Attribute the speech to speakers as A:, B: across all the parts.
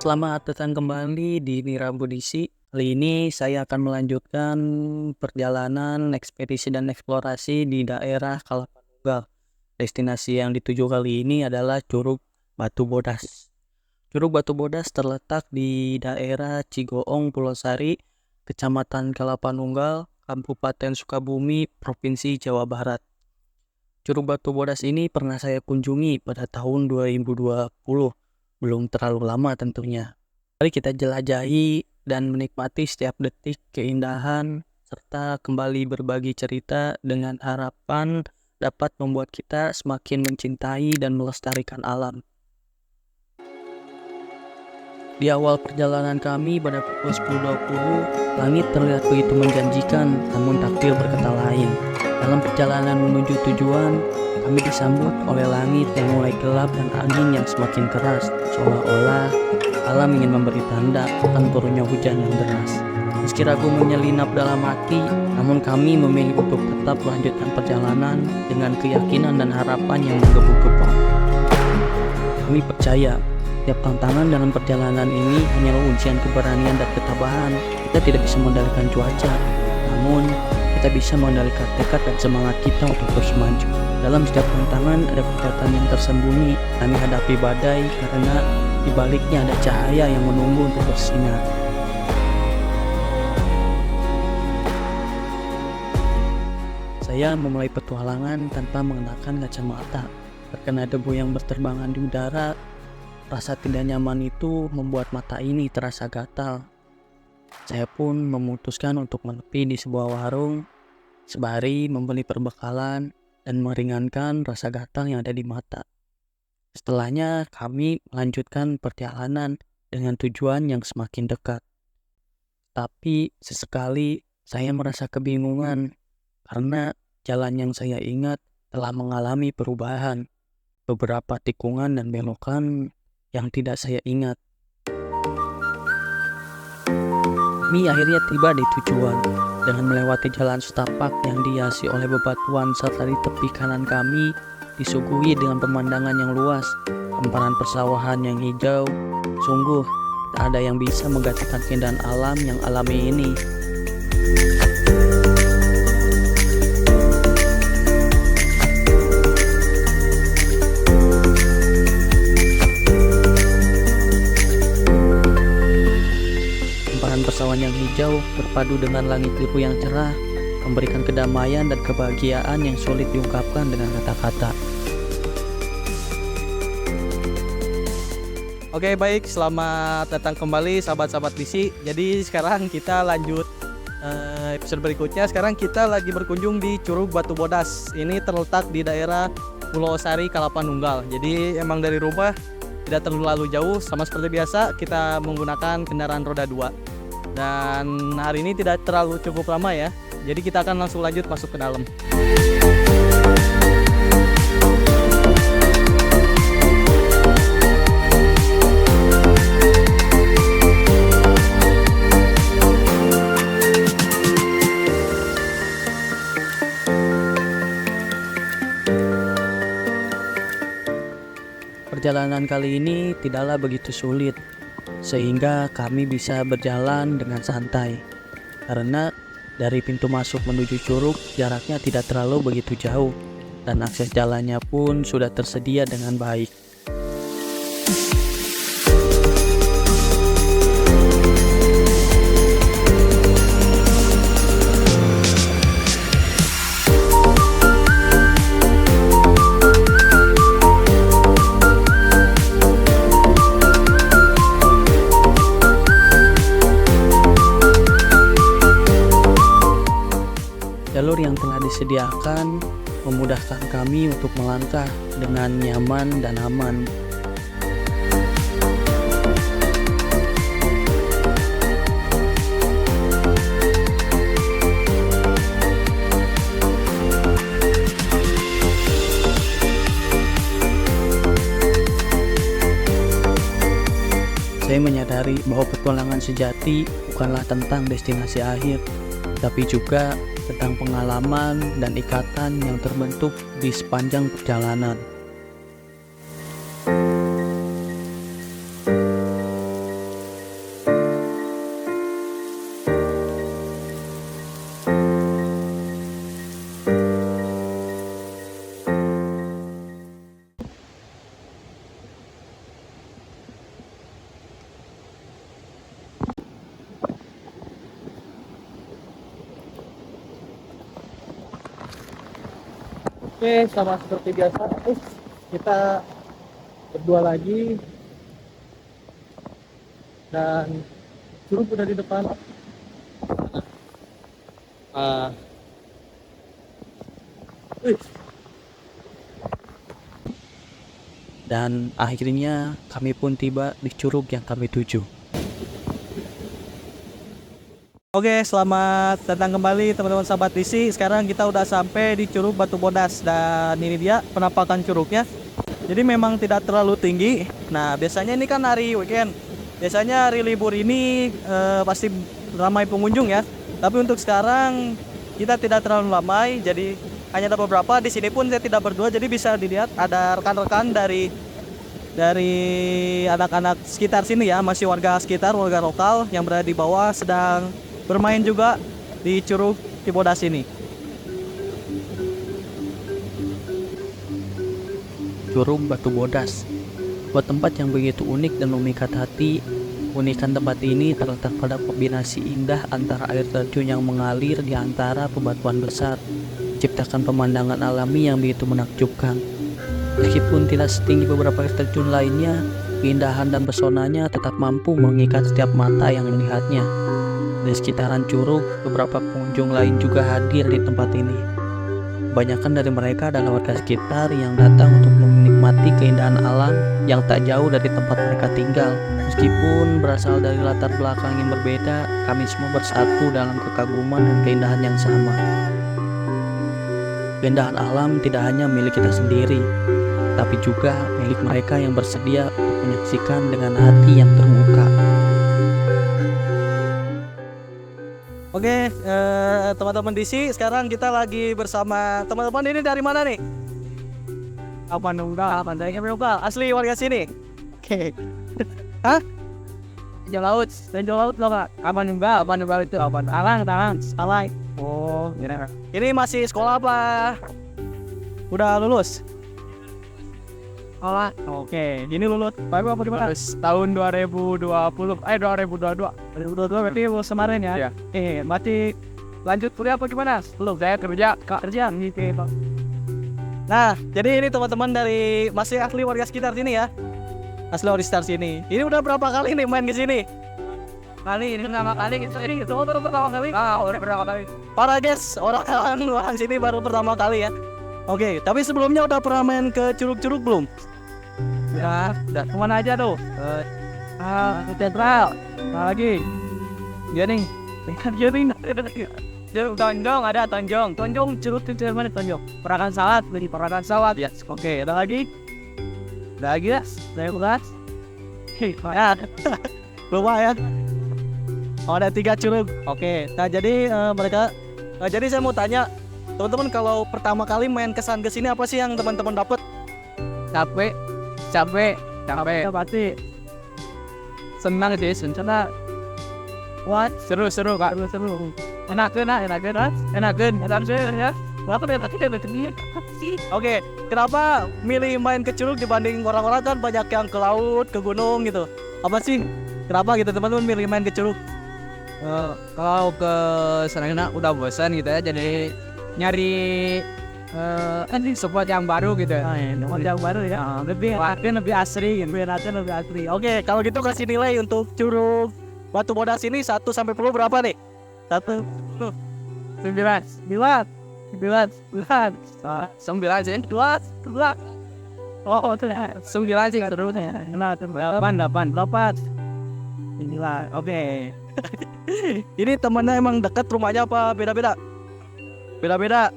A: Selamat datang kembali di Mira Budisi. Kali ini saya akan melanjutkan perjalanan ekspedisi dan eksplorasi di daerah Kalapanunggal. Destinasi yang dituju kali ini adalah Curug Batu Bodas. Curug Batu Bodas terletak di daerah Cigoong, Pulau Sari, Kecamatan Kalapanunggal, Kabupaten Sukabumi, Provinsi Jawa Barat. Curug Batu Bodas ini pernah saya kunjungi pada tahun 2020. Belum terlalu lama tentunya. Mari kita jelajahi dan menikmati setiap detik keindahan serta kembali berbagi cerita dengan harapan dapat membuat kita semakin mencintai dan melestarikan alam. Di awal perjalanan kami pada pukul 10.20, langit terlihat begitu menjanjikan, namun takdir berkata lain. Dalam perjalanan menuju tujuan, kami disambut oleh langit yang mulai gelap dan angin yang semakin keras, seolah-olah alam ingin memberi tanda akan turunnya hujan yang deras. Meski ragu menyelinap dalam hati, namun kami memilih untuk tetap melanjutkan perjalanan dengan keyakinan dan harapan yang menggebu-gebu. Kami percaya, setiap tantangan dalam perjalanan ini hanyalah ujian keberanian dan ketabahan. Kita tidak bisa mengendalikan cuaca, namun kita bisa mengendalikan tekad dan semangat kita untuk terus maju. Dalam setiap tantangan ada kekuatan yang tersembunyi. Kami hadapi badai karena di baliknya ada cahaya yang menunggu untuk bersinar. Saya memulai petualangan tanpa mengenakan kacamata. Terkena debu yang berterbangan di udara, rasa tidak nyaman itu membuat mata ini terasa gatal. Saya pun memutuskan untuk menepi di sebuah warung, sembari membeli perbekalan dan meringankan rasa gatal yang ada di mata. Setelahnya kami melanjutkan perjalanan dengan tujuan yang semakin dekat. Tapi sesekali saya merasa kebingungan karena jalan yang saya ingat telah mengalami perubahan. Beberapa tikungan dan belokan yang tidak saya ingat. Kami akhirnya tiba di tujuan dengan melewati jalan setapak yang dihiasi oleh bebatuan serta di tepi kanan kami disuguhi dengan pemandangan yang luas, hamparan persawahan yang hijau. Sungguh tak ada yang bisa menggantikan keindahan alam yang alami ini. Persawahan yang hijau berpadu dengan langit biru yang cerah memberikan kedamaian dan kebahagiaan yang sulit diungkapkan dengan kata-kata. Oke, baik, selamat datang kembali sahabat-sahabat Bisi. Jadi sekarang kita lanjut episode berikutnya. Sekarang kita lagi berkunjung di Curug Batu Bodas. Ini terletak di daerah Pulau Sari, Kalapanunggal. Jadi emang dari rumah tidak terlalu jauh. Sama seperti biasa kita menggunakan kendaraan roda 2. Dan hari ini tidak terlalu cukup lama ya. Jadi kita akan langsung lanjut masuk ke dalam. Perjalanan kali ini tidaklah begitu sulit, sehingga kami bisa berjalan dengan santai. Karena dari pintu masuk menuju curug jaraknya tidak terlalu begitu jauh, dan akses jalannya pun sudah tersedia dengan baik. Jalur yang telah disediakan memudahkan kami untuk melangkah dengan nyaman dan aman. Saya menyadari bahwa petualangan sejati bukanlah tentang destinasi akhir, tapi juga tentang pengalaman dan ikatan yang terbentuk di sepanjang perjalanan.
B: Oke, sama seperti biasa, kita berdua lagi dan curug udah di depan. Ah, wih,
A: Dan akhirnya kami pun tiba di curug yang kami tuju.
B: Oke, selamat datang kembali teman-teman sahabat DC. Sekarang kita udah sampai di Curug Batu Bodas dan ini dia penampakan curugnya. Jadi memang tidak terlalu tinggi. Nah, biasanya ini kan hari weekend. Biasanya hari libur ini pasti ramai pengunjung ya. Tapi untuk sekarang kita tidak terlalu ramai. Jadi hanya ada beberapa. Di sini pun saya tidak berdua. Jadi bisa dilihat ada rekan-rekan dari anak-anak sekitar sini ya, masih warga sekitar, warga lokal yang berada di bawah sedang bermain juga di Curug Cibodas ini.
A: Curug Batu Bodas, buat tempat yang begitu unik dan memikat hati. Keunikan tempat ini terletak pada kombinasi indah antara air terjun yang mengalir di antara bebatuan besar, menciptakan pemandangan alami yang begitu menakjubkan. Meskipun tidak setinggi beberapa air terjun lainnya, keindahan dan pesonanya tetap mampu mengikat setiap mata yang melihatnya. Di sekitaran curug, beberapa pengunjung lain juga hadir di tempat ini. Kebanyakan dari mereka adalah warga sekitar yang datang untuk menikmati keindahan alam yang tak jauh dari tempat mereka tinggal. Meskipun berasal dari latar belakang yang berbeda, kami semua bersatu dalam kekaguman dan keindahan yang sama. Keindahan alam tidak hanya milik kita sendiri, tapi juga milik mereka yang bersedia untuk menyaksikan dengan hati yang terbuka.
B: Oke, teman-teman DC, sekarang kita lagi bersama teman-teman ini dari mana nih? Apa nunggal? Apa dari nunggal? Asli warga sini. Oke. Hah? Tanjung Laut loh kak. Apa nunggal itu? Apa? Talang. Oh, ini masih sekolah apa? Udah lulus? Sekolah. Oke, ini lulus. Baru apa gimana? Tahun 2022 berarti lulus kemarin ya? Iya. Masih lanjut kuliah apa gimana? Belum, saya kerja gitu. Nah, jadi ini teman-teman dari masih asli warga sekitar sini ya. Asli warga sekitar sini. Ini udah berapa kali nih main ke sini? Ini pertama kali gitu. Ini baru pertama kali. Udah berapa kali. Para guys, orang sini baru pertama kali ya. Oke, tapi sebelumnya udah pernah main ke curug-curug belum? Ya, udah kemana aja tuh? Central. Lagi. Dia nih. Tonjong ada Tonjong curug itu mana Tonjong? Perakan Sawat. Ya. Oke, ada lagi? Ya. Saya ulas. Ya. Lumayan. Oh, ada 3 curug. Oke. Nah, jadi jadi saya mau tanya, teman-teman kalau pertama kali main kesan ke sini apa sih yang teman-teman dapat? Capek. Pasti senang sih, senang. Wah, seru kak. Seru. Enakan ya. Oke, kenapa milih main ke curug dibanding orang-orang kan banyak yang ke laut, ke gunung gitu. Apa sih? Kenapa gitu teman-teman milih main ke curug?
C: Kalau ke sana udah bosan gitu ya, jadi nyari spot yang baru gitu.
B: Spot yang baru ya. Lebih asri gitu. Lebih asri. Oke, kalau gitu kasih nilai untuk curug Batu Bodas ini 1 sampai 10 berapa nih? 1 9 sih. 2. Oh, itu ya.
C: 9 sih terusnya.
B: Nah, 8. Inilah. Oke. Ini temennya emang dekat rumahnya apa beda-beda? Beda-beda.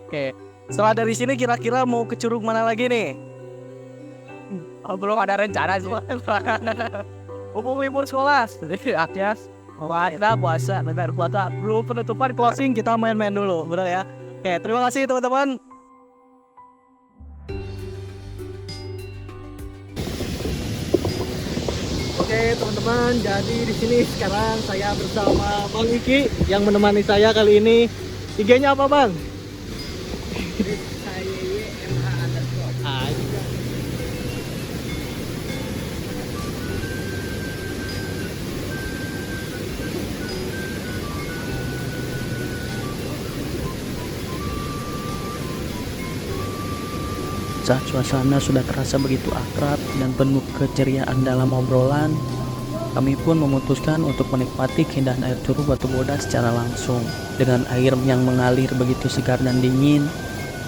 B: Oke. Setelah dari sini kira-kira mau ke curug mana lagi nih?
C: Belum ada rencana sih.
B: Umum libur sekolah. Jadi ya. Kita puasa. Belum penutupan closing, kita main-main dulu. Benar ya? Oke, terima kasih teman-teman. Oke teman-teman, jadi di sini sekarang saya bersama Bang Iki yang menemani saya kali ini. IG-nya apa Bang?
A: Saat suasana sudah terasa begitu akrab dan penuh keceriaan dalam obrolan, kami pun memutuskan untuk menikmati keindahan air Curug Batu Bodas secara langsung. Dengan air yang mengalir begitu segar dan dingin,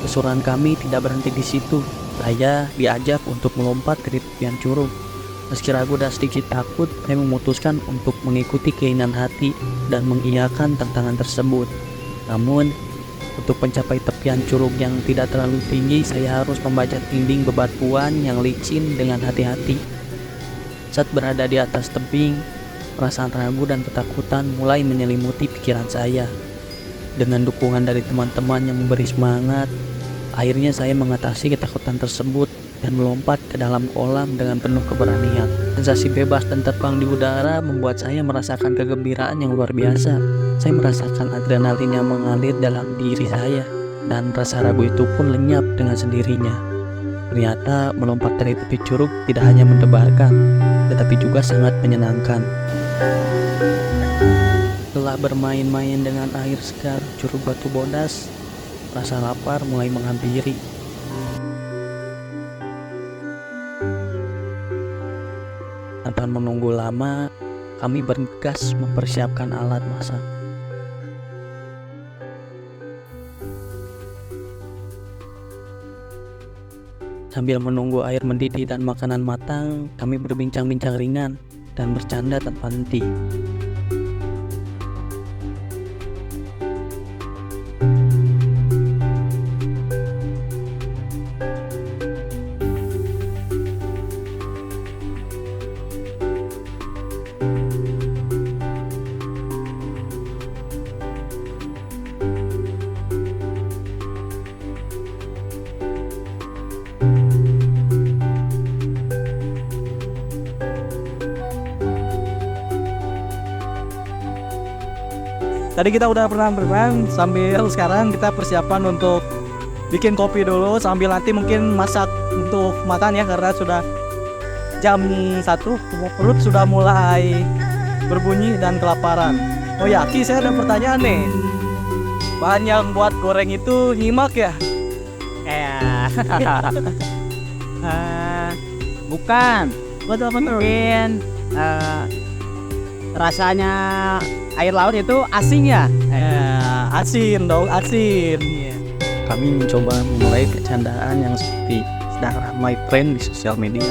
A: keseruan kami tidak berhenti di situ. Saya diajak untuk melompat ke tepian curug. Meski ragu dan sedikit takut, saya memutuskan untuk mengikuti keinginan hati dan mengiyakan tantangan tersebut. Namun, untuk mencapai tepian curug yang tidak terlalu tinggi, saya harus membajak dinding bebatuan yang licin dengan hati-hati. Saat berada di atas tebing, perasaan ragu dan ketakutan mulai menyelimuti pikiran saya. Dengan dukungan dari teman-teman yang memberi semangat, akhirnya saya mengatasi ketakutan tersebut dan melompat ke dalam kolam dengan penuh keberanian. Sensasi bebas dan terbang di udara membuat saya merasakan kegembiraan yang luar biasa. Saya merasakan adrenalin yang mengalir dalam diri saya, dan rasa ragu itu pun lenyap dengan sendirinya. Ternyata melompat dari tepi curug tidak hanya mendebarkan, tetapi juga sangat menyenangkan. Setelah bermain-main dengan air segar Curug Batu Bodas, rasa lapar mulai menghampiri. Tanpa menunggu lama, kami bergegas mempersiapkan alat masak. Sambil menunggu air mendidih dan makanan matang, kami berbincang-bincang ringan dan bercanda tanpa henti.
B: Tadi kita udah pernah berenang, sambil sekarang kita persiapan untuk bikin kopi dulu, sambil nanti mungkin masak untuk makan ya, karena sudah jam 1, perut sudah mulai berbunyi dan kelaparan. Oh ya, Ki, saya ada pertanyaan nih. Bahan yang buat goreng itu nyimak ya?
C: Bukan.
B: Buat apa tuh?
C: Mungkin rasanya air laut itu asing ya?
B: Asin dong, asin.
A: Kami mencoba memulai bercandaan yang seperti sedang ramai tren di sosial media.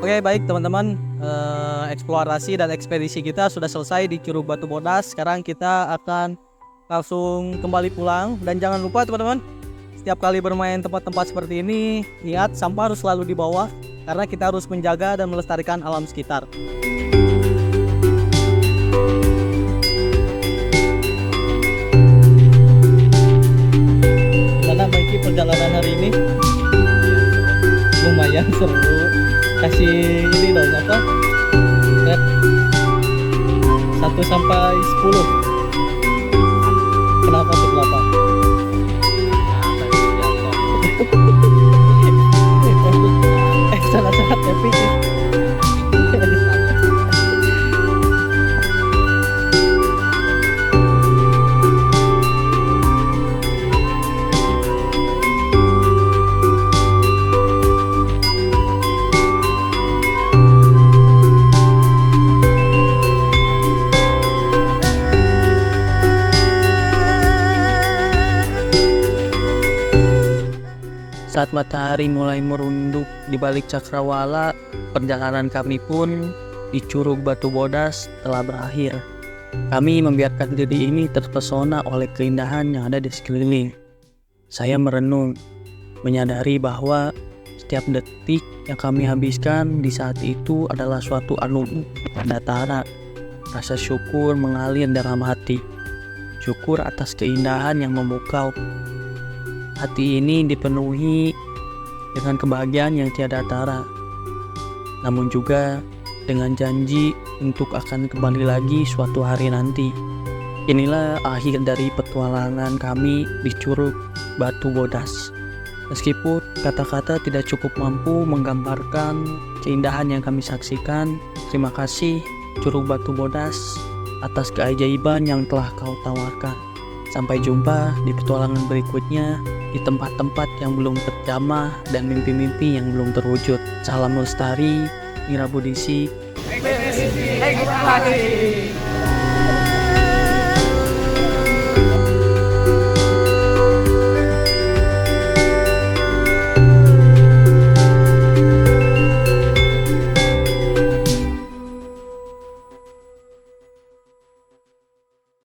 B: Oke, baik teman-teman, eksplorasi dan ekspedisi kita sudah selesai di Curug Batu Bodas. Sekarang kita akan langsung kembali pulang. Dan jangan lupa teman-teman, setiap kali bermain tempat-tempat seperti ini, ingat sampah harus selalu dibawa, karena kita harus menjaga dan melestarikan alam sekitar. Gimana Mikey perjalanan hari ini? Lumayan seru. Kasih ini dong, apa? Red 1 sampai 10. Kenapa tuh 8? Sangat-sangat epic ya.
A: Saat matahari mulai merunduk di balik cakrawala, perjalanan kami pun di Curug Batu Bodas telah berakhir. Kami membiarkan diri ini terpesona oleh keindahan yang ada di sekeliling. Saya merenung, menyadari bahwa setiap detik yang kami habiskan di saat itu adalah suatu anugerah tanda tara. Rasa syukur mengalir dalam hati. Syukur atas keindahan yang memukau. Hati ini dipenuhi dengan kebahagiaan yang tiada tara. Namun juga dengan janji untuk akan kembali lagi suatu hari nanti. Inilah akhir dari petualangan kami di Curug Batu Bodas. Meskipun kata-kata tidak cukup mampu menggambarkan keindahan yang kami saksikan, terima kasih Curug Batu Bodas atas keajaiban yang telah kau tawarkan. Sampai jumpa di petualangan berikutnya di tempat-tempat yang belum terjamah dan mimpi-mimpi yang belum terwujud. Salam Lestari, Mira Budisi.
C: Ekspedisi Eksplorasi.